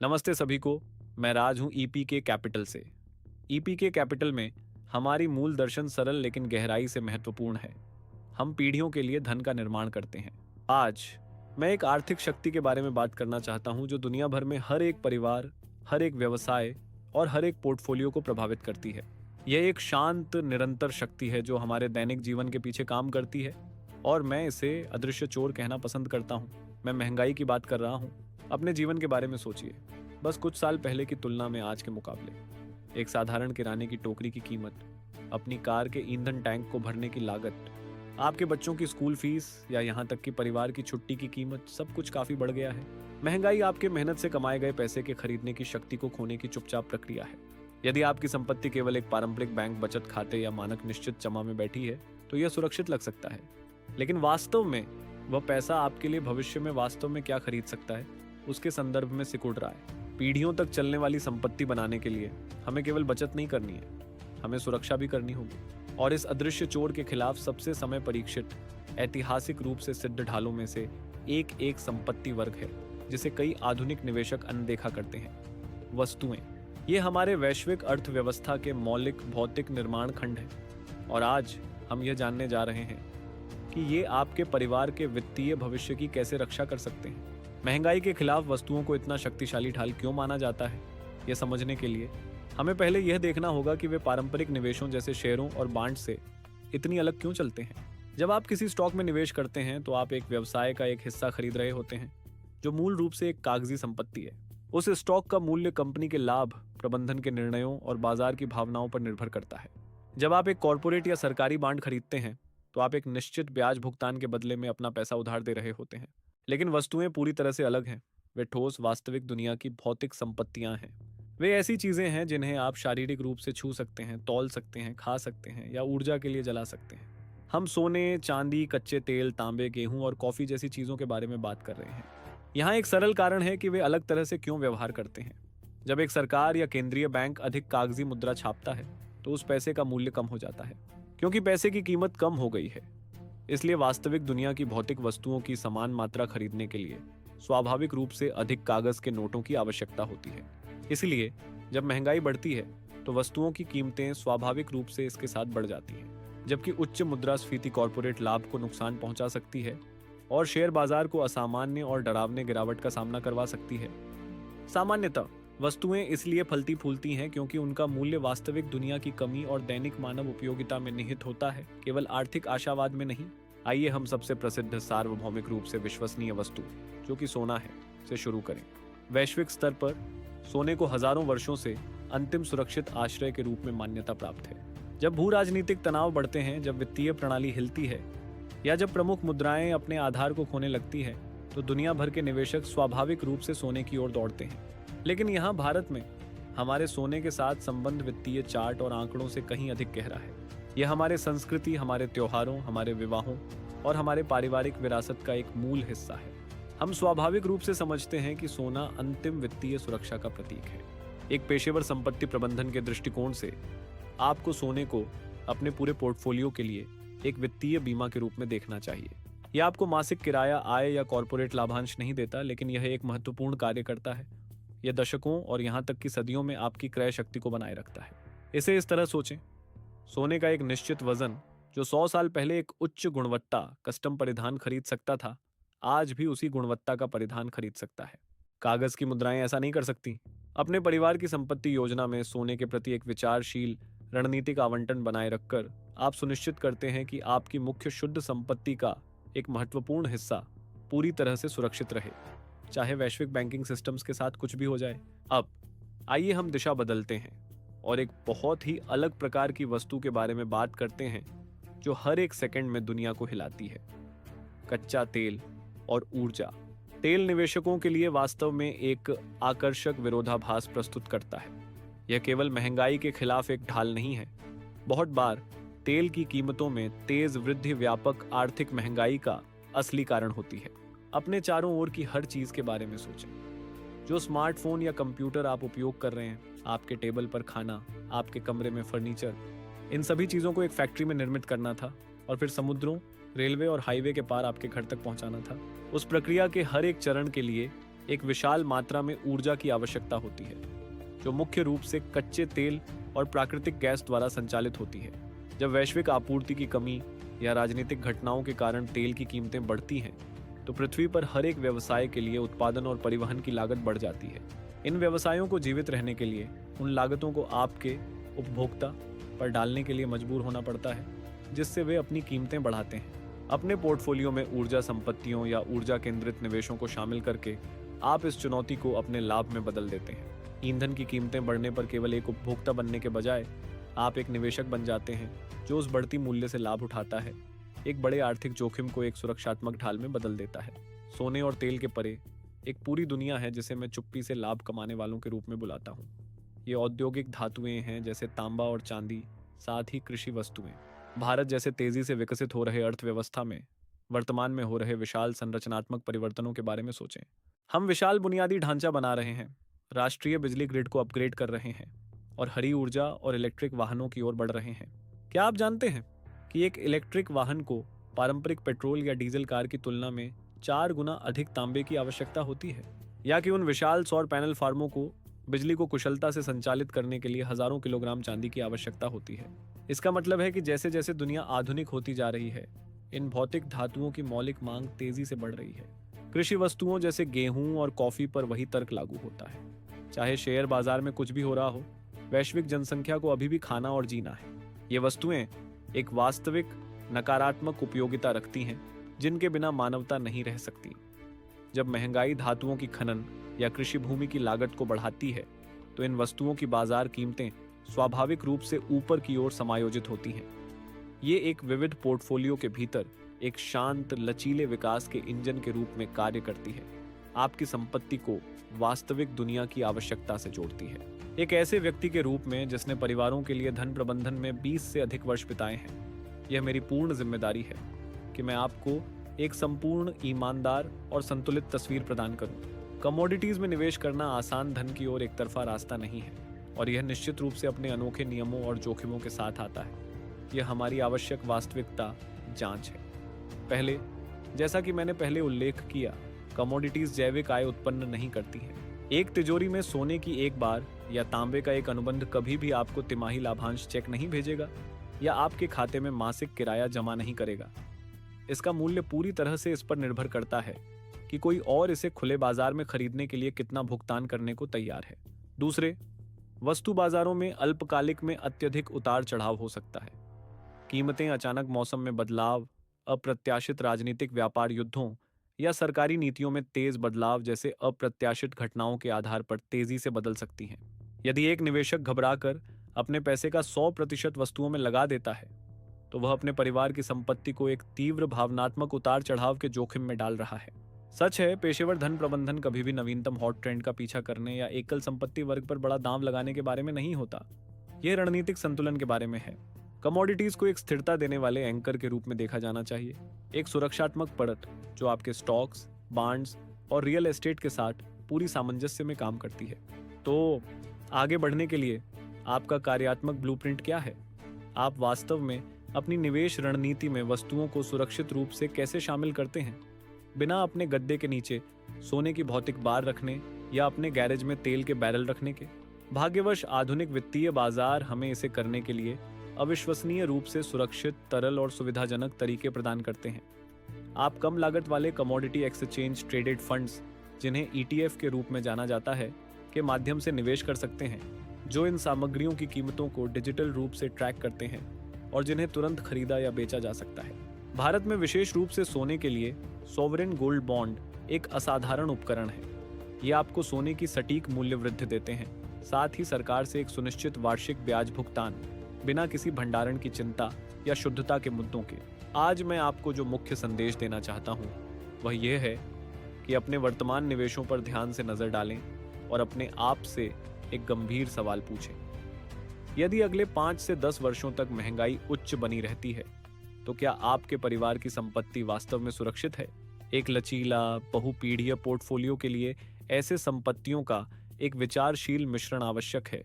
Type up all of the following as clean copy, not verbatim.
नमस्ते सभी को। मैं राज हूं ईपी के कैपिटल से। ईपी के कैपिटल में हमारी मूल दर्शन सरल लेकिन गहराई से महत्वपूर्ण है। हम पीढ़ियों के लिए धन का निर्माण करते हैं। आज मैं एक आर्थिक शक्ति के बारे में बात करना चाहता हूं जो दुनिया भर में हर एक परिवार, हर एक व्यवसाय और हर एक पोर्टफोलियो को प्रभावित करती है। यह एक शांत निरंतर शक्ति है जो हमारे दैनिक जीवन के पीछे काम करती है और मैं इसे अदृश्य चोर कहना पसंद करता हूं। मैं महंगाई की बात कर रहा हूं। अपने जीवन के बारे में सोचिए। बस कुछ साल पहले की तुलना में आज के मुकाबले एक साधारण किराने की टोकरी की कीमत, अपनी कार के ईंधन टैंक को भरने की लागत, आपके बच्चों की स्कूल फीस या यहाँ तक कि परिवार की छुट्टी की कीमत, सब कुछ काफी बढ़ गया है। महंगाई आपके मेहनत से कमाए गए पैसे के खरीदने की शक्ति को खोने की चुपचाप प्रक्रिया है। यदि आपकी संपत्ति केवल एक पारंपरिक बैंक बचत खाते या मानक निश्चित जमा में बैठी है तो यह सुरक्षित लग सकता है, लेकिन वास्तव में वह पैसा आपके लिए भविष्य में वास्तव में क्या खरीद सकता है उसके संदर्भ में सिकुड़ रहा है। पीढ़ियों तक चलने वाली संपत्ति बनाने के लिए हमें केवल बचत नहीं करनी है, हमें सुरक्षा भी करनी होगी। और इस अदृश्य चोर के खिलाफ सबसे समय परीक्षित, ऐतिहासिक रूप से सिद्ध ढालों में से एक संपत्ति वर्ग है जिसे कई आधुनिक निवेशक अनदेखा करते हैं। वस्तुएं। ये हमारे वैश्विक अर्थव्यवस्था के मौलिक भौतिक निर्माण खंड हैं और आज हम यह जानने जा रहे हैं कि ये आपके परिवार के वित्तीय भविष्य की कैसे रक्षा कर सकते हैं। महंगाई के खिलाफ वस्तुओं को इतना शक्तिशाली ढाल क्यों माना जाता है, यह समझने के लिए हमें पहले यह देखना होगा कि वे पारंपरिक निवेशों जैसे शेयरों और बांड से इतनी अलग क्यों चलते हैं। जब आप किसी स्टॉक में निवेश करते हैं तो आप एक व्यवसाय का एक हिस्सा खरीद रहे होते हैं जो मूल रूप से एक कागजी संपत्ति है। उस स्टॉक का मूल्य कंपनी के लाभ, प्रबंधन के निर्णयों और बाजार की भावनाओं पर निर्भर करता है। जब आप एक कॉर्पोरेट या सरकारी बांड खरीदते हैं तो आप एक निश्चित ब्याज भुगतान के बदले में अपना पैसा उधार दे रहे होते हैं। लेकिन वस्तुएं पूरी तरह से अलग हैं। वे ठोस वास्तविक दुनिया की भौतिक संपत्तियां हैं। वे ऐसी चीजें हैं जिन्हें आप शारीरिक रूप से छू सकते हैं, तौल सकते हैं, खा सकते हैं या ऊर्जा के लिए जला सकते हैं। हम सोने, चांदी, कच्चे तेल, तांबे, गेहूं और कॉफी जैसी चीजों के बारे में बात कर रहे हैं। यहाँ एक सरल कारण है कि वे अलग तरह से क्यों व्यवहार करते हैं। जब एक सरकार या केंद्रीय बैंक अधिक कागजी मुद्रा छापता है तो उस पैसे का मूल्य कम हो जाता है क्योंकि पैसे की कीमत कम हो गई है। इसलिए वास्तविक दुनिया की भौतिक वस्तुओं की समान मात्रा खरीदने के लिए स्वाभाविक रूप से अधिक कागज के नोटों की आवश्यकता होती है। इसलिए जब महंगाई बढ़ती है तो वस्तुओं की कीमतें स्वाभाविक रूप से इसके साथ बढ़ जाती हैं, जबकि उच्च मुद्रास्फीति कॉर्पोरेट लाभ को नुकसान पहुंचा सकती है और शेयर बाजार को असामान्य और डरावने गिरावट का सामना करवा सकती है। सामान्यतः वस्तुएं इसलिए फलती फूलती हैं क्योंकि उनका मूल्य वास्तविक दुनिया की कमी और दैनिक मानव उपयोगिता में निहित होता है, केवल आर्थिक आशावाद में नहीं। आइए हम सबसे प्रसिद्ध सार्वभौमिक रूप से विश्वसनीय वस्तु जो कि सोना है से शुरू करें। वैश्विक स्तर पर सोने को हजारों वर्षों से अंतिम सुरक्षित आश्रय के रूप में मान्यता प्राप्त है। जब भू राजनीतिक तनाव बढ़ते हैं, जब वित्तीय प्रणाली हिलती है या जब प्रमुख मुद्राएं अपने आधार को खोने लगती है तो दुनिया भर के निवेशक स्वाभाविक रूप से सोने की ओर दौड़ते हैं। लेकिन यहाँ भारत में हमारे सोने के साथ संबंध वित्तीय चार्ट और आंकड़ों से कहीं अधिक गहरा है। यह हमारे संस्कृति, हमारे त्योहारों, हमारे विवाहों और हमारे पारिवारिक विरासत का एक मूल हिस्सा है। हम स्वाभाविक रूप से समझते हैं कि सोना अंतिम वित्तीय सुरक्षा का प्रतीक है। एक पेशेवर संपत्ति प्रबंधन के दृष्टिकोण से आपको सोने को अपने पूरे पोर्टफोलियो के लिए एक वित्तीय बीमा के रूप में देखना चाहिए। यह आपको मासिक किराया, आय या कॉर्पोरेट लाभांश नहीं देता, लेकिन यह एक महत्वपूर्ण कार्य करता है। यह दशकों और यहाँ तक कि सदियों में आपकी क्रय शक्ति को बनाए रखता है। इसे इस तरह सोचें, सोने का एक निश्चित वजन जो 100 साल पहले एक उच्च गुणवत्ता कस्टम परिधान खरीद सकता था, आज भी उसी गुणवत्ता का परिधान खरीद सकता है। कागज की मुद्राएं ऐसा नहीं कर सकती। अपने परिवार की संपत्ति योजना में सोने के प्रति एक विचारशील रणनीतिक आवंटन बनाए रखकर आप सुनिश्चित करते हैं कि आपकी मुख्य शुद्ध संपत्ति का एक महत्वपूर्ण हिस्सा पूरी तरह से सुरक्षित रहे, चाहे वैश्विक बैंकिंग सिस्टम्स के साथ कुछ भी हो जाए। अब आइए हम दिशा बदलते हैं और एक बहुत ही अलग प्रकार की वस्तु के बारे में बात करते हैं जो हर एक सेकंड में दुनिया को हिलाती है। कच्चा तेल और ऊर्जा। तेल निवेशकों के लिए वास्तव में एक आकर्षक विरोधाभास प्रस्तुत करता है। यह केवल महंगाई के खिलाफ एक ढाल नहीं है। बहुत बार तेल की कीमतों में तेज वृद्धि व्यापक आर्थिक महंगाई का असली कारण होती है। अपने चारों ओर की हर चीज के बारे में सोचें। जो स्मार्टफोन या कंप्यूटर आप उपयोग कर रहे हैं, आपके टेबल पर खाना, आपके कमरे में फर्नीचर, इन सभी चीजों को एक फैक्ट्री में निर्मित करना था और फिर समुद्रों, रेलवे और हाईवे के पार आपके घर तक पहुंचाना था। उस प्रक्रिया के हर एक चरण के लिए एक विशाल मात्रा में ऊर्जा की आवश्यकता होती है, जो मुख्य रूप से कच्चे तेल और प्राकृतिक गैस द्वारा संचालित होती है। जब वैश्विक आपूर्ति की कमी या राजनीतिक घटनाओं के कारण तेल की कीमतें बढ़ती हैं, तो पृथ्वी पर हर एक व्यवसाय के लिए उत्पादन और परिवहन की लागत बढ़ जाती है। इन व्यवसायों को जीवित रहने के लिए उन लागतों को आपके उपभोक्ता पर डालने के लिए मजबूर होना पड़ता है, जिससे वे अपनी कीमतें बढ़ाते हैं। अपने पोर्टफोलियो में ऊर्जा संपत्तियों या ऊर्जा केंद्रित निवेशों को शामिल करके आप इस चुनौती को अपने लाभ में बदल देते हैं। ईंधन की कीमतें बढ़ने पर केवल एक उपभोक्ता बनने के बजाय आप एक निवेशक बन जाते हैं, जो उस बढ़ती मूल्य से लाभ उठाता है, एक बड़े आर्थिक जोखिम को एक सुरक्षात्मक ढाल में बदल देता है। सोने और तेल के परे एक पूरी दुनिया है जिसे मैं चुप्पी से लाभ कमाने वालों के रूप में बुलाता हूँ। ये औद्योगिक धातुएं हैं, जैसे तांबा और चांदी, साथ ही कृषि वस्तुएं। भारत जैसे तेजी से विकसित हो रहे अर्थव्यवस्था में वर्तमान में हो रहे विशाल संरचनात्मक परिवर्तनों के बारे में सोचें। हम विशाल बुनियादी ढांचा बना रहे हैं, राष्ट्रीय बिजली ग्रिड को अपग्रेड कर रहे हैं और हरी ऊर्जा और इलेक्ट्रिक वाहनों की ओर बढ़ रहे हैं। क्या आप जानते हैं कि एक इलेक्ट्रिक वाहन को पारंपरिक पेट्रोल या डीजल कार की तुलना में 4 गुना अधिक तांबे की आवश्यकता होती है? या कि उन विशाल सौर पैनल फार्मों को बिजली को कुशलता से संचालित करने के लिए हजारों किलोग्राम चांदी की आवश्यकता होती है। इसका मतलब है कि जैसे जैसे दुनिया आधुनिक होती जा रही है, इन भौतिक धातुओं की मौलिक मांग तेजी से बढ़ रही है। कृषि वस्तुओं जैसे गेहूं और कॉफी पर वही तर्क लागू होता है। चाहे शेयर बाजार में कुछ भी हो रहा हो, वैश्विक जनसंख्या को अभी भी खाना और जीना है। ये वस्तुएं एक वास्तविक नकारात्मक उपयोगिता रखती हैं, जिनके बिना मानवता नहीं रह सकती। जब महंगाई धातुओं की खनन या कृषि भूमि की लागत को बढ़ाती है, तो इन वस्तुओं की बाजार कीमतें स्वाभाविक रूप से ऊपर की ओर समायोजित होती हैं। ये एक विविध पोर्टफोलियो के भीतर एक शांत, लचीले विकास के इंजन के रूप में कार्य करती है, आपकी संपत्ति को वास्तविक दुनिया की आवश्यकता से जोड़ती है। एक ऐसे व्यक्ति के रूप में जिसने परिवारों के लिए धन प्रबंधन में 20 से अधिक वर्ष बिताए हैं, यह मेरी पूर्ण जिम्मेदारी है कि मैं आपको एक संपूर्ण, ईमानदार और संतुलित तस्वीर प्रदान करूं। कमोडिटीज में निवेश करना आसान धन की ओर एक तरफा रास्ता नहीं है, और यह निश्चित रूप से अपने अनोखे नियमों और जोखिमों के साथ आता है। यह हमारी आवश्यक वास्तविकता जांच है। पहले, जैसा कि मैंने पहले उल्लेख किया, कमोडिटीज जैविक आय उत्पन्न नहीं करती हैं। एक तिजोरी में सोने की एक बार या तांबे का एक अनुबंध कभी भी आपको तिमाही लाभांश चेक नहीं भेजेगा या आपके खाते में मासिक किराया जमा नहीं करेगा। इसका मूल्य पूरी तरह से इस पर निर्भर करता है कि कोई और इसे खुले बाजार में खरीदने के लिए कितना भुगतान करने को तैयार है। दूसरे, वस्तु बाजारों में अल्पकालिक में अत्यधिक उतार चढ़ाव हो सकता है। कीमतें अचानक मौसम में बदलाव, अप्रत्याशित राजनीतिक व्यापार युद्धों या सरकारी नीतियों में तेज बदलाव जैसे अप्रत्याशित घटनाओं के आधार पर तेजी से बदल सकती हैं। यदि एक निवेशक घबराकर अपने पैसे का 100% वस्तुओं में लगा देता है, तो वह अपने परिवार की संपत्ति को एक तीव्र भावनात्मक उतार चढ़ाव के जोखिम में डाल रहा है। सच है, पेशेवर धन प्रबंधन कभी भी नवीनतम हॉट ट्रेंड का पीछा करने या एकल संपत्ति वर्ग पर बड़ा दांव लगाने के बारे में नहीं होता। यह रणनीतिक संतुलन के बारे में है। कमोडिटीज को एक स्थिरता देने वाले एंकर के रूप में देखा जाना चाहिए, एक सुरक्षात्मक परत जो आपके स्टॉक्स, बॉन्ड्स और रियल एस्टेट के साथ पूरी सामंजस्य में काम करती है। तो आगे बढ़ने के लिए आपका कार्यात्मक ब्लूप्रिंट क्या है? आप वास्तव में अपनी निवेश रणनीति में वस्तुओं को सुरक्षित रूप से कैसे शामिल करते हैं, बिना अपने गद्दे के नीचे सोने की भौतिक बार रखने या अपने गैरेज में तेल के बैरल रखने के? भाग्यवश आधुनिक वित्तीय बाजार हमें इसे करने के लिए अविश्वसनीय रूप से सुरक्षित, तरल और सुविधाजनक तरीके प्रदान करते हैं। आप कम लागत वाले कमोडिटी एक्सचेंज ट्रेडेड फंड्स, जिन्हें ETF के रूप में जाना जाता है, के माध्यम से निवेश कर सकते हैं, जो इन सामग्रियों की कीमतों को डिजिटल रूप से ट्रैक करते हैं और जिन्हें तुरंत खरीदा या बेचा जा सकता है। भारत में विशेष रूप से सोने के लिए सॉवरेन गोल्ड बॉन्ड एक असाधारण उपकरण है। ये आपको सोने की सटीक मूल्य वृद्धि देते हैं, साथ ही सरकार से एक सुनिश्चित वार्षिक ब्याज भुगतान, बिना किसी भंडारण की चिंता या शुद्धता के मुद्दों के। आज मैं आपको जो मुख्य संदेश देना चाहता हूँ वह यह है कि अपने वर्तमान निवेशों पर ध्यान से नजर डालें और अपने आप से एक गंभीर सवाल पूछें। यदि अगले 5 से 10 वर्षों तक महंगाई उच्च बनी रहती है, तो क्या आपके परिवार की संपत्ति वास्तव में सुरक्षित है? एक लचीला, बहुपीढ़ीय पोर्टफोलियो के लिए ऐसे संपत्तियों का एक विचारशील मिश्रण आवश्यक है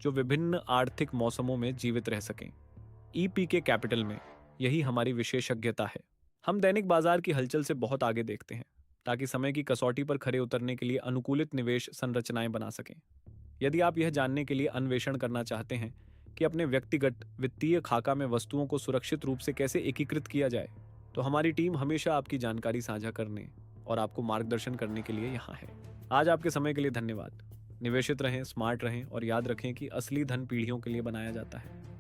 जो विभिन्न आर्थिक मौसमों में जीवित रह सकें। EPK कैपिटल में यही हमारी विशेषज्ञता है। हम दैनिक बाजार की हलचल से बहुत आगे देखते हैं। ताकि समय की कसौटी पर खरे उतरने के लिए अनुकूलित निवेश संरचनाएं बना सकें। यदि आप यह जानने के लिए अन्वेषण करना चाहते हैं कि अपने व्यक्तिगत वित्तीय खाका में वस्तुओं को सुरक्षित रूप से कैसे एकीकृत किया जाए, तो हमारी टीम हमेशा आपकी जानकारी साझा करने और आपको मार्गदर्शन करने के लिए यहाँ है। आज आपके समय के लिए धन्यवाद। निवेशित रहें, स्मार्ट रहें और याद रखें कि असली धन पीढ़ियों के लिए बनाया जाता है।